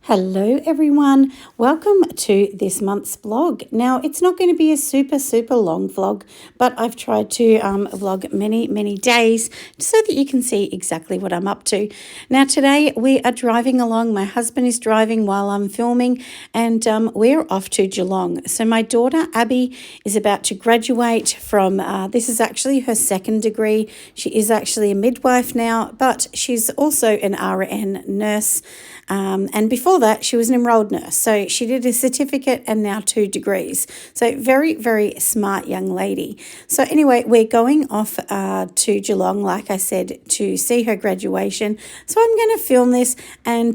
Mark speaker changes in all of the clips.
Speaker 1: Hello everyone, welcome to this month's vlog. Now it's not going to be a super long vlog, but I've tried to vlog many days so that you can see exactly what I'm up to. Now today we are driving along, my husband is driving while I'm filming, and we're off to Geelong. So my daughter Abby is about to graduate from, this is actually her second degree. She is actually a midwife now, but she's also an RN nurse. And before that, she was an enrolled nurse. So she did a certificate and now 2 degrees. So very smart young lady. So anyway, we're going off to Geelong, like I said, to see her graduation. So I'm going to film this and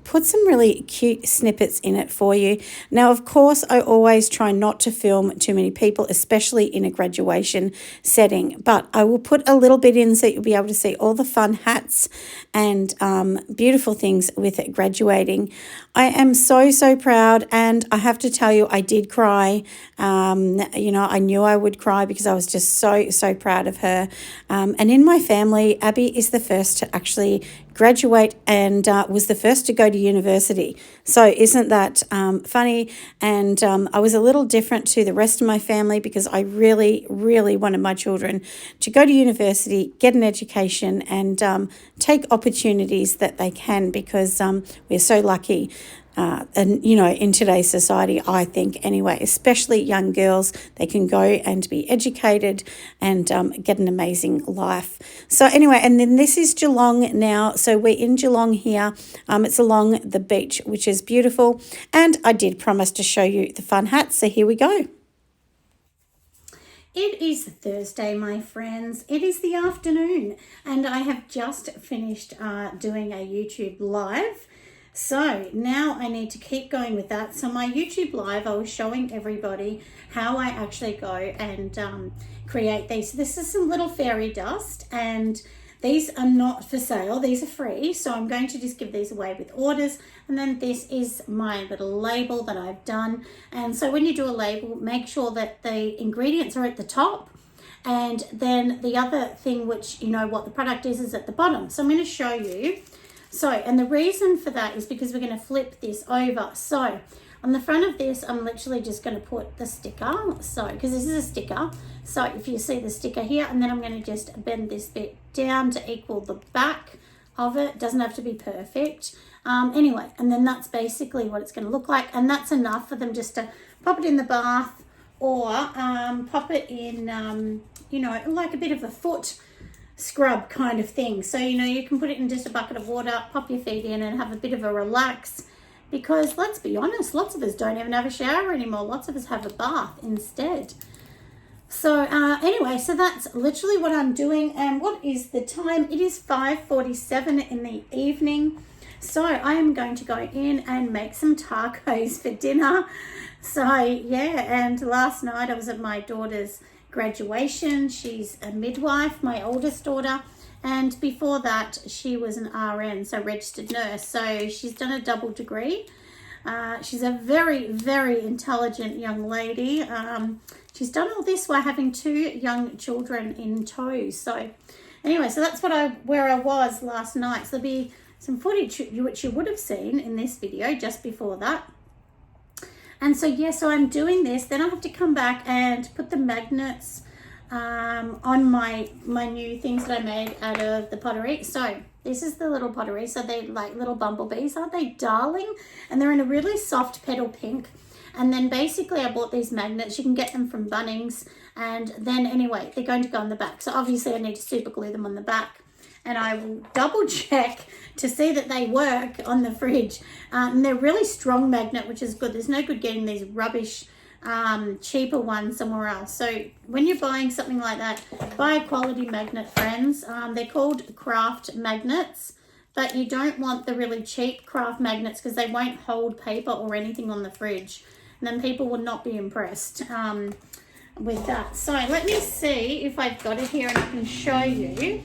Speaker 1: put some really cute snippets in it for you. Now, of course, I always try not to film too many people, especially in a graduation setting. But I will put a little bit in so you'll be able to see all the fun hats and beautiful things with it graduating. I am so proud, and I have to tell you, I did cry. You know, I knew I would cry because I was just so proud of her. And in my family, Abby is the first to actually graduate and was the first to go to university. So isn't that funny? And I was a little different to the rest of my family because I really wanted my children to go to university, get an education, and take opportunities that they can, because we're so lucky. And, you know, in today's society, I think anyway, especially young girls, they can go and be educated and get an amazing life. So anyway, and then this is Geelong now. So we're in Geelong here. It's along the beach, which is beautiful. And I did promise to show you the fun hats. So here we go. It is Thursday, my friends. It is the afternoon, and I have just finished doing a YouTube live. So now I need to keep going with that. So my YouTube live, I was showing everybody how I actually go and create these. So this is some little fairy dust, and these are not for sale. These are free. So I'm going to just give these away with orders. And then this is my little label that I've done. And so when you do a label, make sure that the ingredients are at the top. And then the other thing, which you know what the product is at the bottom. So I'm going to show you. So, and the reason for that is because we're going to flip this over. So on the front of this, I'm literally just going to put the sticker. So, because this is a sticker. So if you see the sticker here, and then I'm going to just bend this bit down to equal the back of it. Doesn't have to be perfect. Anyway, and then that's basically what it's going to look like. And that's enough for them just to pop it in the bath or pop it in, you know, like a bit of a foot scrub kind of thing. So, you know, you can put it in just a bucket of water, pop your feet in and have a bit of a relax, because let's be honest, lots of us don't even have a shower anymore. Lots of us have a bath instead. So anyway, so that's literally what I'm doing. And what is the time? It is 5:47 in the evening. So I am going to go in and make some tacos for dinner. So yeah, and last night I was at my daughter's graduation. She's a midwife, my oldest daughter, and before that she was an RN, so registered nurse. So she's done a double degree. She's a very intelligent young lady. She's done all this while having 2 young children in tow. So anyway, so that's where I was last night. So there'll be some footage which you would have seen in this video just before that. And so, yeah, so I'm doing this. Then I have to come back and put the magnets on my new things that I made out of the pottery. So this is the little pottery. So they're like little bumblebees. Aren't they darling? And they're in a really soft petal pink. And then basically I bought these magnets. You can get them from Bunnings. And then anyway, they're going to go on the back. So obviously I need to super glue them on the back. And I will double check to see that they work on the fridge. And they're really strong magnet, which is good. There's no good getting these rubbish, cheaper ones somewhere else. So when you're buying something like that, buy a quality magnet, friends. They're called craft magnets, but you don't want the really cheap craft magnets because they won't hold paper or anything on the fridge. And then people will not be impressed with that. So let me see if I've got it here and I can show you.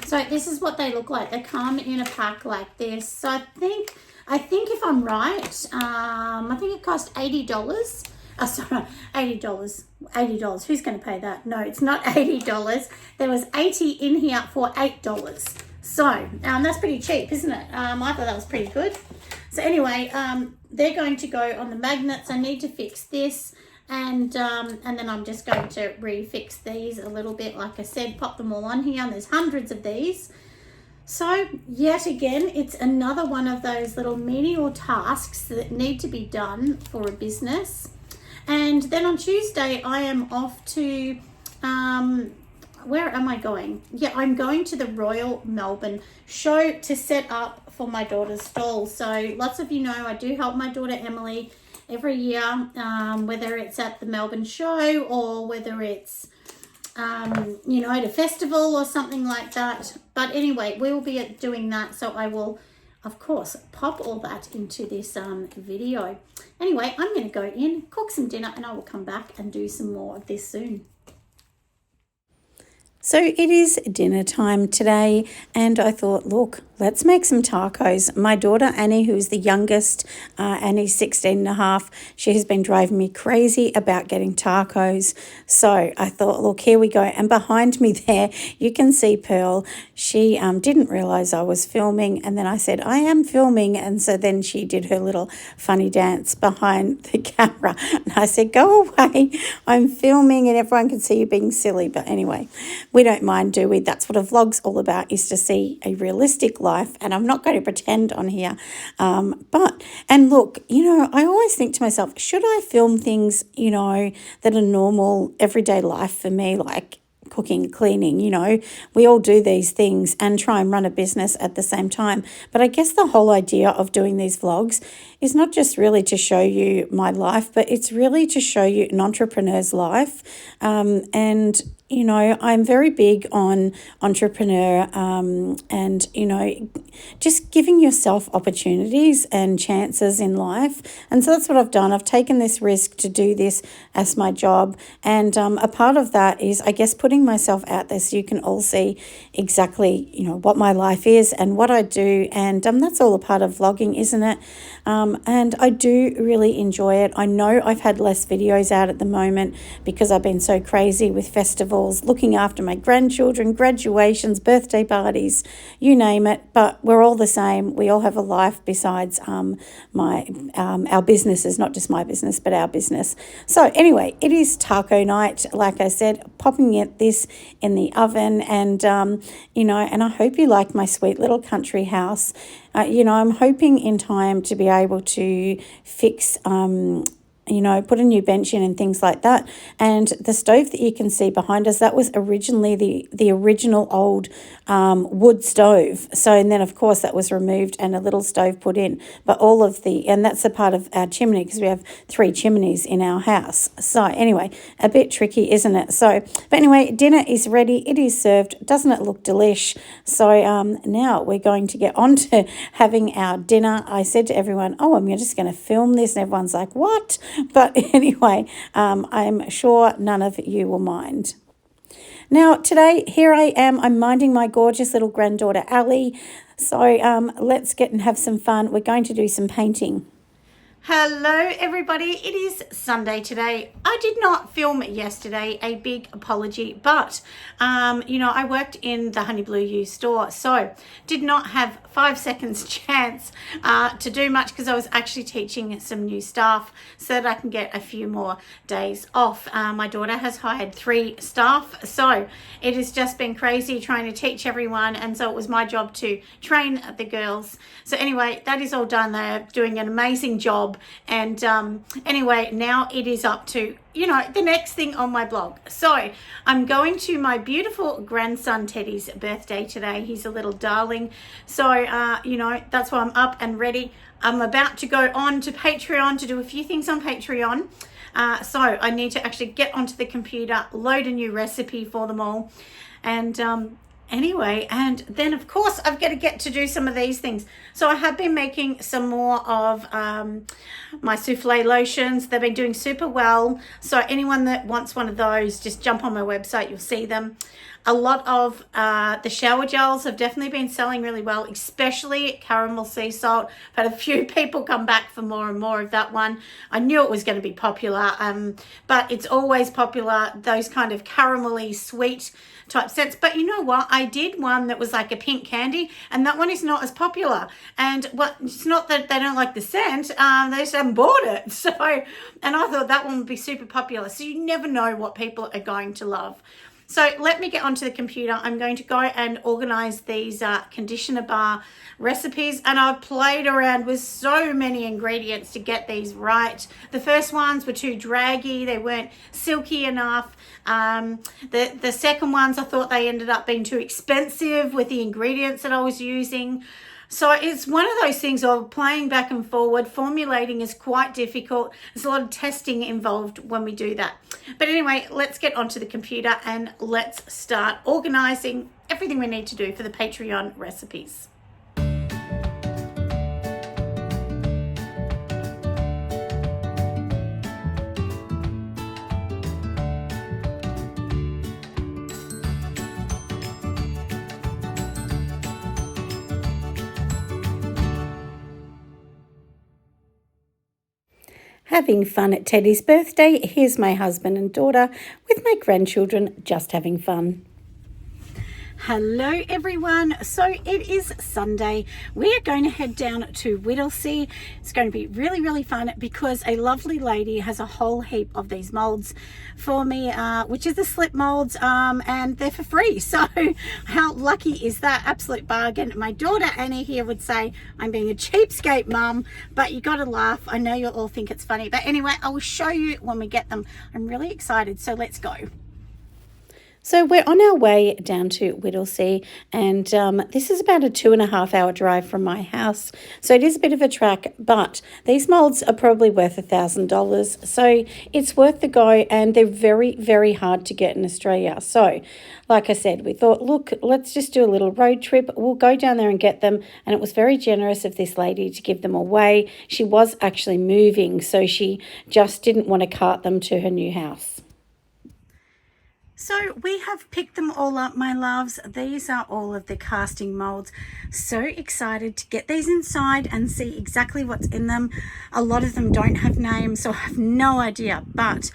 Speaker 1: So this is what they look like. They come in a pack like this. So I think if I'm right, I think it cost $80. Oh, sorry, $80. $80. Who's going to pay that? No, it's not $80. There was 80 in here for $8. So that's pretty cheap, isn't it? I thought that was pretty good. So anyway, they're going to go on the magnets. I need to fix this. And then I'm just going to refix these a little bit. Like I said, pop them all on here. And there's hundreds of these. So yet again, it's another one of those little menial tasks that need to be done for a business. And then on Tuesday, I am off to, where am I going? Yeah, I'm going to the Royal Melbourne show to set up for my daughter's stall. So lots of you know I do help my daughter Emily every year, whether it's at the Melbourne show or whether it's at a festival or something like that. But anyway, we will be doing that, so I will of course pop all that into this video. Anyway, I'm going to go in, cook some dinner, and I will come back and do some more of this soon. So it is dinner time today, and I thought, look, let's make some tacos. My daughter Annie, who's the youngest, Annie's 16 and a half, she has been driving me crazy about getting tacos. So I thought, look, here we go. And behind me there, you can see Pearl. She didn't realise I was filming, and then I said, I am filming. And so then she did her little funny dance behind the camera. And I said, go away, I'm filming and everyone can see you being silly. But anyway, we don't mind, do we? That's what a vlog's all about, is to see a realistic life. And I'm not going to pretend on here. And look, I always think to myself, should I film things, that are normal, everyday life for me, like cooking, cleaning, we all do these things and try and run a business at the same time. But I guess the whole idea of doing these vlogs is not just really to show you my life, but it's really to show you an entrepreneur's life. I'm very big on entrepreneur and, just giving yourself opportunities and chances in life. And so that's what I've done. I've taken this risk to do this as my job. And a part of that is, I guess, putting myself out there so you can all see exactly, what my life is and what I do. And that's all a part of vlogging, isn't it? And I do really enjoy it. I know I've had less videos out at the moment because I've been so crazy with festivals, looking after my grandchildren, graduations, birthday parties, you name it. But we're all the same. We all have a life besides our businesses, not just my business, but our business. So anyway, it is taco night. Like I said, popping this in the oven, and and I hope you like my sweet little country house. I'm hoping in time to be able to fix put a new bench in and things like that. And the stove that you can see behind us, that was originally the original old wood stove. So, and then of course that was removed and a little stove put in. But and that's a part of our chimney because we have 3 chimneys in our house. So anyway, a bit tricky, isn't it? So, but anyway, dinner is ready. It is served. Doesn't it look delish? So now we're going to get on to having our dinner. I said to everyone, I'm just going to film this. And everyone's like, what? But anyway, I'm sure none of you will mind. Now, today, here I am. I'm minding my gorgeous little granddaughter, Ali. So let's get and have some fun. We're going to do some painting. Hello everybody, it is Sunday today. I did not film yesterday, a big apology, but I worked in the Honey Blue U store, so did not have 5 seconds chance to do much because I was actually teaching some new staff so that I can get a few more days off. My daughter has hired 3 staff, so it has just been crazy trying to teach everyone, and so it was my job to train the girls. So anyway, that is all done. They're doing an amazing job. And anyway, now it is up to the next thing on my blog. So I'm going to my beautiful grandson Teddy's birthday today. He's a little darling. So that's why I'm up and ready. I'm about to go on to Patreon to do a few things on Patreon. So I need to actually get onto the computer, load a new recipe for them all, and anyway, and then of course I've got to get to do some of these things. So I have been making some more of my souffle lotions. They've been doing super well. So anyone that wants one of those, just jump on my website, you'll see them. A lot of the shower gels have definitely been selling really well, especially caramel sea salt. I've had a few people come back for more and more of that one. I knew it was going to be popular, but it's always popular, those kind of caramelly sweet type scents. But you know what? I did one that was like a pink candy, and that one is not as popular. And it's not that they don't like the scent, they just haven't bought it. So, and I thought that one would be super popular. So you never know what people are going to love. So let me get onto the computer. I'm going to go and organize these conditioner bar recipes, and I've played around with so many ingredients to get these right. The first ones were too draggy. They weren't silky enough. The second ones, I thought they ended up being too expensive with the ingredients that I was using. So it's one of those things of playing back and forward. Formulating is quite difficult. There's a lot of testing involved when we do that. But anyway, let's get onto the computer and let's start organizing everything we need to do for the Patreon recipes. Having fun at Teddy's birthday. Here's my husband and daughter with my grandchildren just having fun. Hello everyone. So it is Sunday. We are going to head down to Whittlesea. It's going to be really fun because a lovely lady has a whole heap of these molds for me, which is the slip molds, and they're for free. So how lucky is that? Absolute bargain. My daughter Annie here would say I'm being a cheapskate mum, but you got to laugh. I know you'll all think it's funny, but anyway, I will show you when we get them. I'm really excited, so let's go. So we're on our way down to Whittlesea, and this is about a 2.5 hour drive from my house. So it is a bit of a trek, but these molds are probably worth $1,000. So it's worth the go, and they're very hard to get in Australia. So like I said, we thought, look, let's just do a little road trip. We'll go down there and get them. And it was very generous of this lady to give them away. She was actually moving, so she just didn't want to cart them to her new house. So we have picked them all up, my loves. These are all of the casting molds. So excited to get these inside and see exactly what's in them. A lot of them don't have names, so I have no idea. But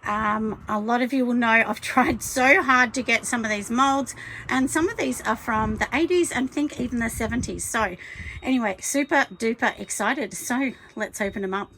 Speaker 1: a lot of you will know I've tried so hard to get some of these molds. And some of these are from the 80s and I think even the 70s. So anyway, super duper excited. So let's open them up.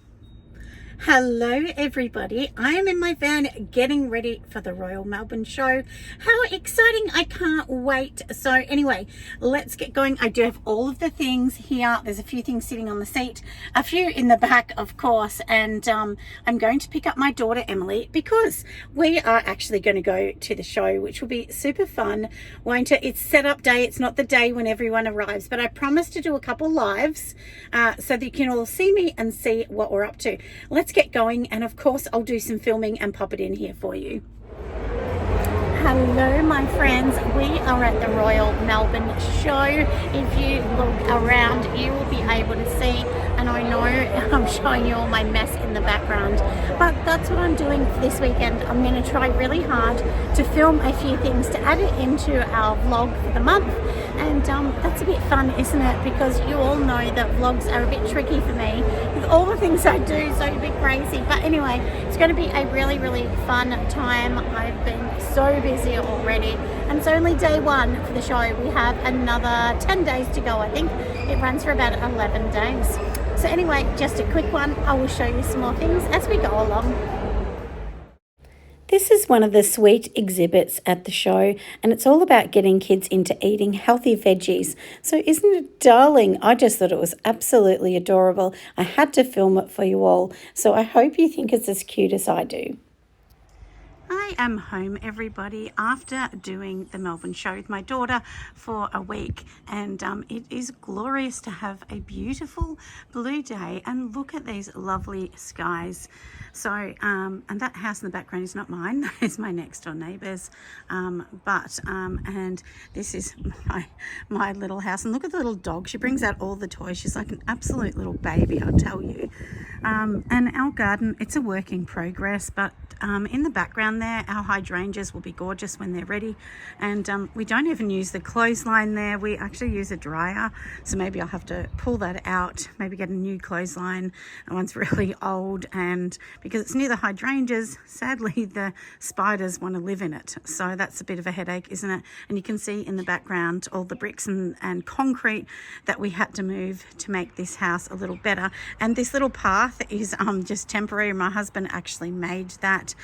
Speaker 1: Hello everybody, I am in my van getting ready for the Royal Melbourne show. How exciting, I can't wait. So anyway, let's get going. I do have all of the things here. There's a few things sitting on the seat, a few in the back of course, and I'm going to pick up my daughter Emily because we are actually going to go to the show, which will be super fun, won't it? It's setup day, it's not the day when everyone arrives, but I promise to do a couple lives so that you can all see me and see what we're up to. Let's get going, and of course I'll do some filming and pop it in here for you. Hello my friends, we are at the Royal Melbourne show. If you look around you will be able to see, and I know I'm showing you all my mess in the background, but that's what I'm doing for this weekend. I'm going to try really hard to film a few things to add it into our vlog for the month, and that's a bit fun, isn't it? Because you all know that vlogs are a bit tricky for me with all the things I do, so a bit crazy. But anyway, it's going to be a really fun time. I've been so busy already, and it's only day one for the show. We have another 10 days to go. I think it runs for about 11 days. So anyway, just a quick one. I will show you some more things as we go along. This is one of the sweet exhibits at the show, and it's all about getting kids into eating healthy veggies. So isn't it darling? I just thought it was absolutely adorable. I had to film it for you all, so I hope you think it's as cute as I do. I am home, everybody, after doing the Melbourne show with my daughter for a week, and it is glorious to have a beautiful blue day, and look at these lovely skies. So and that house in the background is not mine, that is my next door neighbour's, and this is my little house. And look at the little dog, she brings out all the toys. She's like an absolute little baby, I'll tell you. And our garden, it's a work in progress, but in the background there, our hydrangeas will be gorgeous when they're ready. And we don't even use the clothesline there. We actually use a dryer. So maybe I'll have to pull that out, maybe get a new clothesline. That one's really old, and because it's near the hydrangeas, sadly, the spiders want to live in it. So that's a bit of a headache, isn't it? And you can see in the background all the bricks and concrete that we had to move to make this house a little better. And this little path is just temporary. My husband actually made that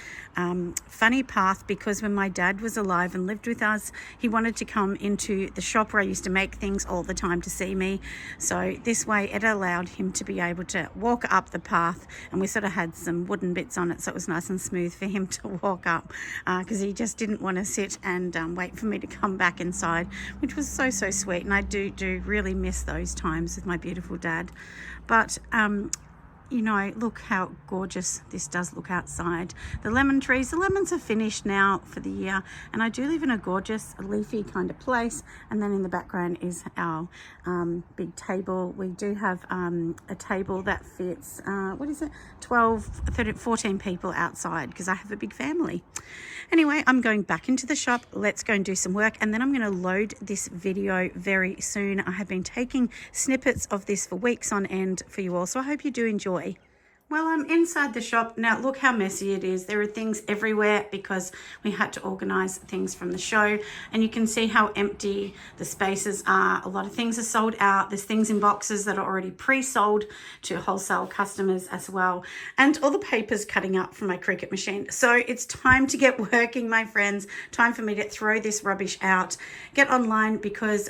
Speaker 1: funny path because when my dad was alive and lived with us, he wanted to come into the shop where I used to make things all the time to see me. So this way it allowed him to be able to walk up the path, and we sort of had some wooden bits on it, so it was nice and smooth for him to walk up because he just didn't want to sit and wait for me to come back inside, which was so sweet. And I do really miss those times with my beautiful dad. But you know, look how gorgeous this does look outside. The lemon trees, the lemons are finished now for the year, and I do live in a gorgeous leafy kind of place. And then in the background is our big table. We do have a table that fits 12, 13, 14 people outside because I have a big family. Anyway, I'm going back into the shop. Let's go and do some work, and then I'm going to load this video very soon. I have been taking snippets of this for weeks on end for you all, so I hope you do enjoy. Well, I'm inside the shop now. Look how messy it is. There are things everywhere because we had to organize things from the show, and you can see how empty the spaces are. A lot of things are sold out. There's things in boxes that are already pre-sold to wholesale customers as well, and all the paper's cutting up from my Cricut machine. So it's time to get working, my friends. Time for me to throw this rubbish out, get online because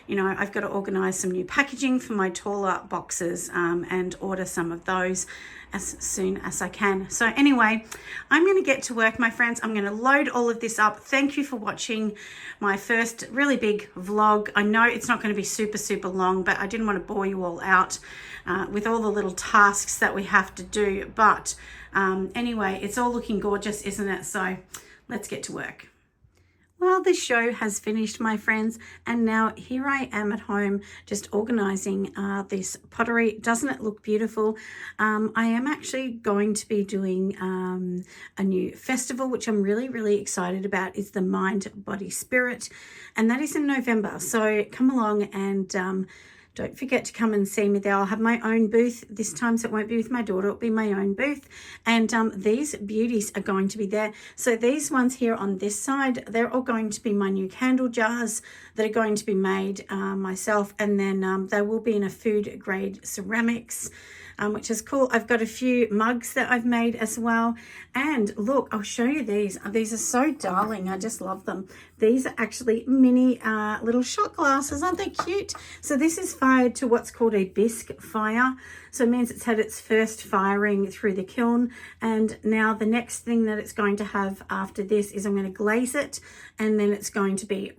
Speaker 1: you know, I've got to organize some new packaging for my taller boxes and order some of those as soon as I can. So anyway, I'm going to get to work, my friends. I'm going to load all of this up. Thank you for watching my first really big vlog. I know it's not going to be super long, but I didn't want to bore you all out with all the little tasks that we have to do. But anyway, it's all looking gorgeous, isn't it? So let's get to work. Well, this show has finished, my friends, and now here I am at home just organizing this pottery. Doesn't it look beautiful? I am actually going to be doing a new festival, which I'm really excited about. Is the Mind, Body, Spirit, and that is in November. So come along and don't forget to come and see me there. I'll have my own booth this time, so it won't be with my daughter. It'll be my own booth. And these beauties are going to be there. So these ones here on this side, they're all going to be my new candle jars that are going to be made myself. And then they will be in a food grade ceramics, which is cool. I've got a few mugs that I've made as well. And look, I'll show you these. These are so darling. I just love them. These are actually mini little shot glasses. Aren't they cute? So this is fired to what's called a bisque fire. So it means it's had its first firing through the kiln. And now the next thing that it's going to have after this is I'm going to glaze it, and then it's going to be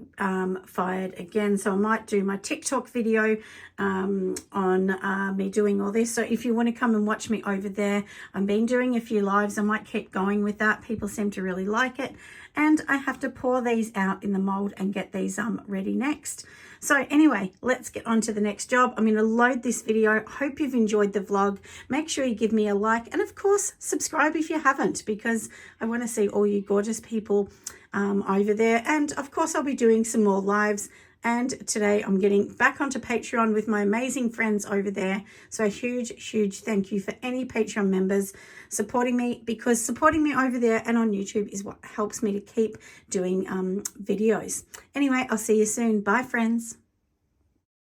Speaker 1: fired again. So I might do my TikTok video on me doing all this. So if you want to come and watch me over there, I've been doing a few lives. I might keep going with that. People seem to really like it. And I have to pour these out in the mold and get these ready next. So anyway, let's get on to the next job. I'm going to load this video. Hope you've enjoyed the vlog. Make sure you give me a like, and of course subscribe if you haven't, because I want to see all you gorgeous people over there. And of course I'll be doing some more lives. And today I'm getting back onto Patreon with my amazing friends over there. So a huge thank you for any Patreon members supporting me, because supporting me over there and on YouTube is what helps me to keep doing videos. Anyway, I'll see you soon. Bye, friends.